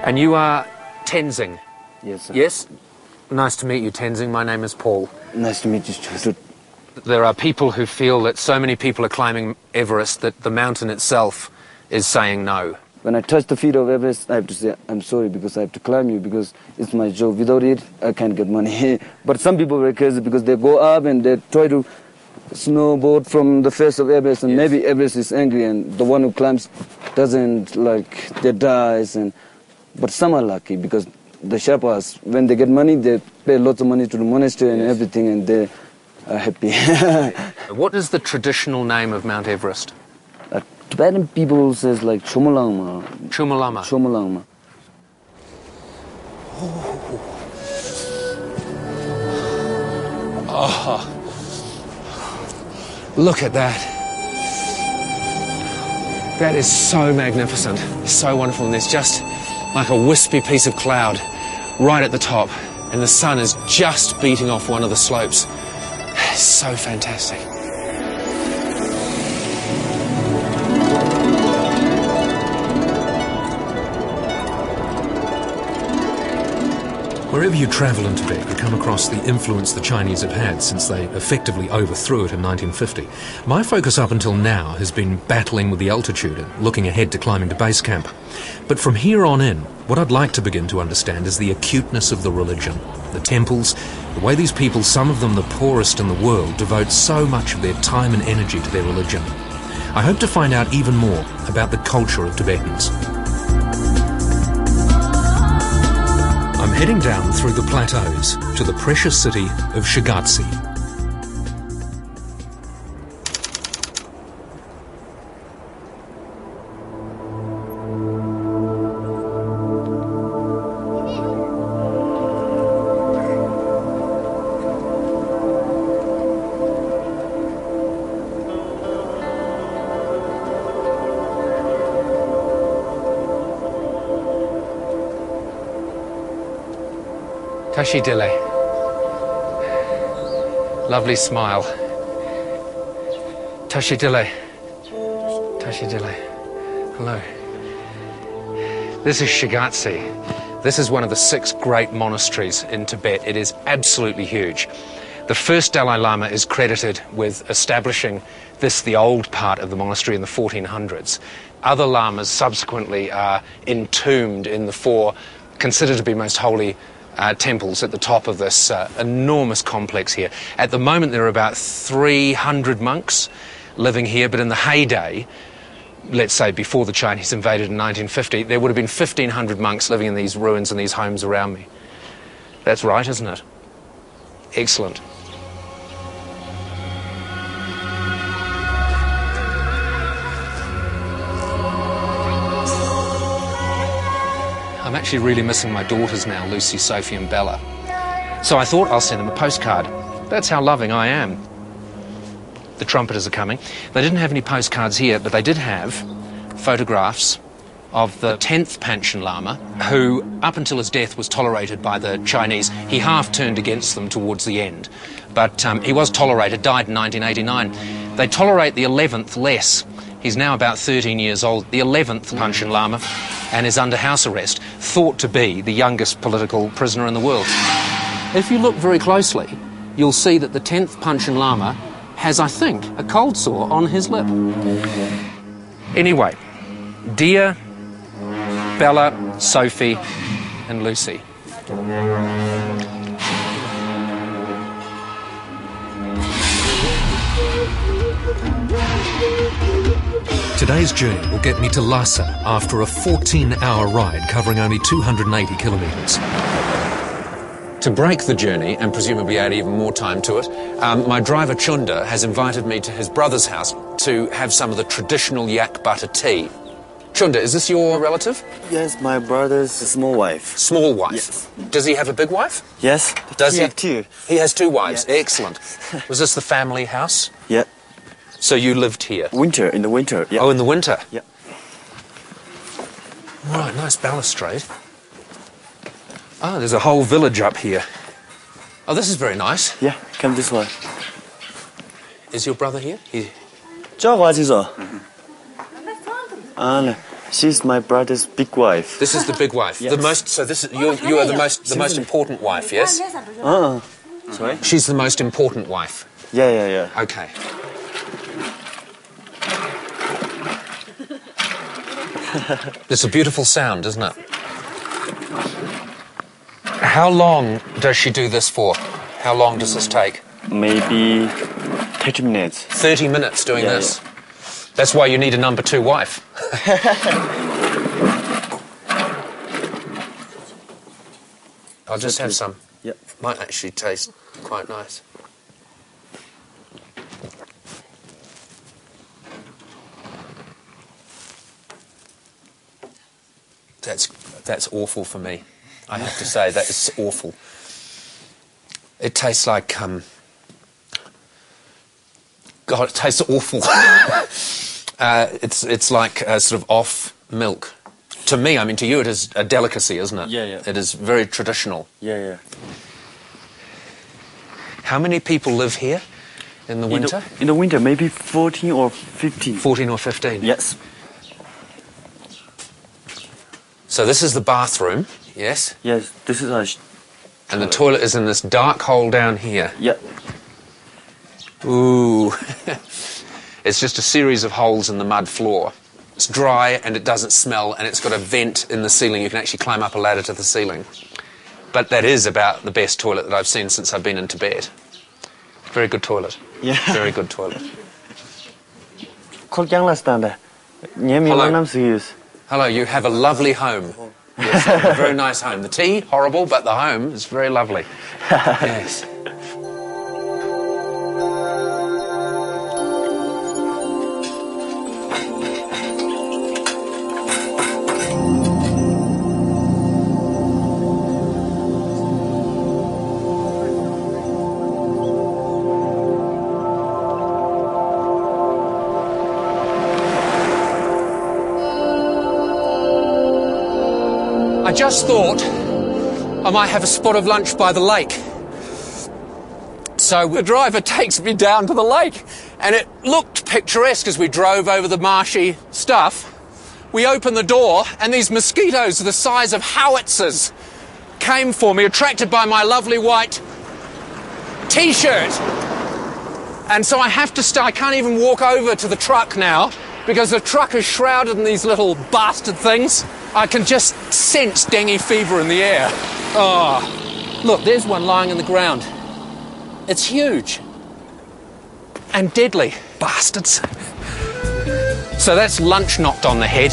And you are Tenzing? Yes, sir. Yes? Nice to meet you, Tenzing. My name is Paul. Nice to meet you, too. There are people who feel that so many people are climbing Everest that the mountain itself is saying no. When I touch the feet of Everest, I have to say, I'm sorry, because I have to climb you, because it's my job. Without it, I can't get money. But some people are crazy because they go up and they try to snowboard from the face of Everest, and maybe Everest is angry, and the one who climbs doesn't, like, they dies. But some are lucky, because the Sherpas, when they get money, they pay lots of money to the monastery and everything, and they are happy. What is the traditional name of Mount Everest? Tibetan people says like Chomolangma. Chomolangma. Chomolangma. Oh, look at that. That is so magnificent, so wonderful, and there's just like a wispy piece of cloud right at the top, and the sun is just beating off one of the slopes. It's so fantastic. Wherever you travel in Tibet, you come across the influence the Chinese have had since they effectively overthrew it in 1950. My focus up until now has been battling with the altitude and looking ahead to climbing to base camp. But from here on in, what I'd like to begin to understand is the acuteness of the religion, the temples, the way these people, some of them the poorest in the world, devote so much of their time and energy to their religion. I hope to find out even more about the culture of Tibetans. I'm heading down through the plateaus to the precious city of Shigatse. Tashi Dile. Lovely smile. Tashi Dile. Tashi Dile. Hello. This is Shigatse. This is one of the 6 great monasteries in Tibet. It is absolutely huge. The first Dalai Lama is credited with establishing this, the old part of the monastery, in the 1400s. Other lamas subsequently are entombed in the 4 considered to be most holy temples at the top of this enormous complex here. At the moment there are about 300 monks living here, but in the heyday, let's say before the Chinese invaded in 1950, there would have been 1,500 monks living in these ruins and these homes around me. That's right, isn't it? Excellent. I'm actually really missing my daughters now, Lucy, Sophie and Bella. So I thought I'll send them a postcard. That's how loving I am. The trumpeters are coming. They didn't have any postcards here, but they did have photographs of the 10th Panchen Lama, who, up until his death, was tolerated by the Chinese. He half turned against them towards the end, but he was tolerated, died in 1989. They tolerate the 11th less. He's now about 13 years old, the 11th Panchen Lama, and is under house arrest, thought to be the youngest political prisoner in the world. If you look very closely, you'll see that the 10th Panchen Lama has, I think, a cold sore on his lip. Anyway, dear Bella, Sophie and Lucy, Today's journey will get me to Lhasa after a 14-hour ride covering only 280 kilometres. to break the journey and presumably add even more time to it, my driver Chunda has invited me to his brother's house to have some of the traditional yak butter tea. Chunda, is this your relative? Yes, my brother's small wife. Small wife? Yes. Does he have a big wife? Yes. Does he? Have two. He has two wives. Yes. Excellent. Was this the family house? Yeah. So you lived here? In the winter, yeah. Oh, in the winter? Yeah. Right, nice balustrade. Oh, there's a whole village up here. Oh, this is very nice. Yeah, come this way. Is your brother here? 저 가지죠. She's my brother's big wife. This is the big wife. Yes. The most. So this is you are the most important wife. Yes. Sorry? She's the most important wife. Yeah. Okay. It's a beautiful sound, isn't it? How long does she do this for? How long does this take? Maybe 30 minutes. 30 minutes doing Yeah, this. That's why you need a number 2 wife. I'll just have some. Yeah. Might actually taste quite nice. That's awful for me. I have to say that is awful. It tastes like God, it tastes awful. It's like sort of off milk. To me, I mean, to you, it is a delicacy, isn't it? Yeah. It is very traditional. Yeah. How many people live here in the winter? In the winter, maybe 14 or 15. 14 or 15? Yes. So this is the bathroom, yes? Yes, this is a... And the toilet is in this dark hole down here. Yeah. Ooh. It's just a series of holes in the mud floor. It's dry and it doesn't smell, and it's got a vent in the ceiling. You can actually climb up a ladder to the ceiling. But that is about the best toilet that I've seen since I've been in Tibet. Very good toilet. Yeah. Very good toilet. Hello. Hello, you have a lovely home. Yes, you have a very nice home. The tea, horrible, but the home is very lovely. Yes. I just thought I might have a spot of lunch by the lake. So the driver takes me down to the lake, and it looked picturesque as we drove over the marshy stuff. We opened the door, and these mosquitoes the size of howitzers came for me, attracted by my lovely white T-shirt. And so I have to I can't even walk over to the truck now, because the truck is shrouded in these little bastard things. I can just sense dengue fever in the air. Oh, look, there's one lying in the ground. It's huge. And deadly. Bastards. So that's lunch knocked on the head.